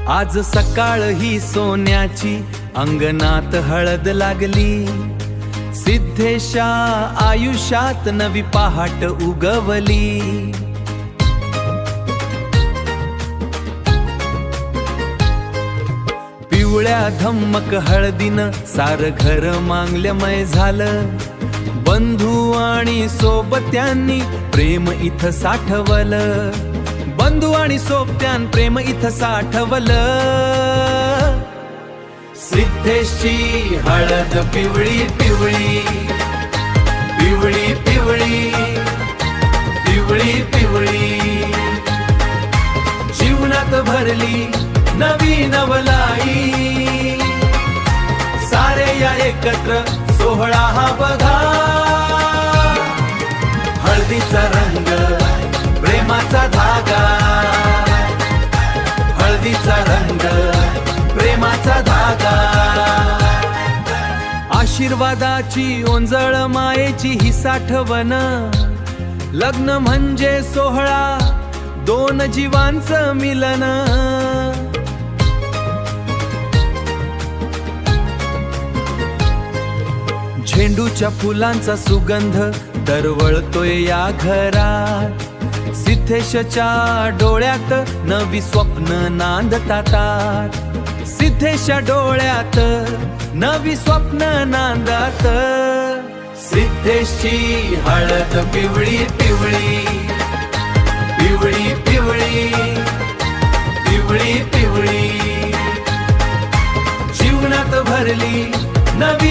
आज सकाळ ही सोन्याची अंगणात हळद लागली, सिद्धेशा आयुष्यात नवी पहाट उगवली। पिवळ्या धम्मक हळदीनं सार घर मांगल्यमय झालं, बंधू आणि सोबत्यांनी प्रेम इथं साठवलं, बंधू आणि सोबत्यान प्रेम इथं साठवलं। सिद्धेशची हळद पिवळी पिवळी पिवळी पिवळी पिवळी पिवळी, जीवनात भरली नवी नवलाई, सारे या एकत्र सोहळा हा बघा। हळदीचा रंग प्रेमाचा धागा, हळदीचा रंग प्रेमाचा धागा। आशीर्वादाची ओंजळ मायेची ही साठवण, लग्न म्हणजे सोहळा दोन जीवांचं मिलन। झेंडूच्या फुलांचा सुगंध दरवळतोय या घरात, सिद्धेशच्या डोळ्यात नवी स्वप्न नांदतात, सिद्धेशच्या डोळ्यात नवी स्वप्न नांदतात। सिद्धेशची हळद पिवळी पिवळी पिवळी पिवळी पिवळी पिवळी, जीवनात भरली नवी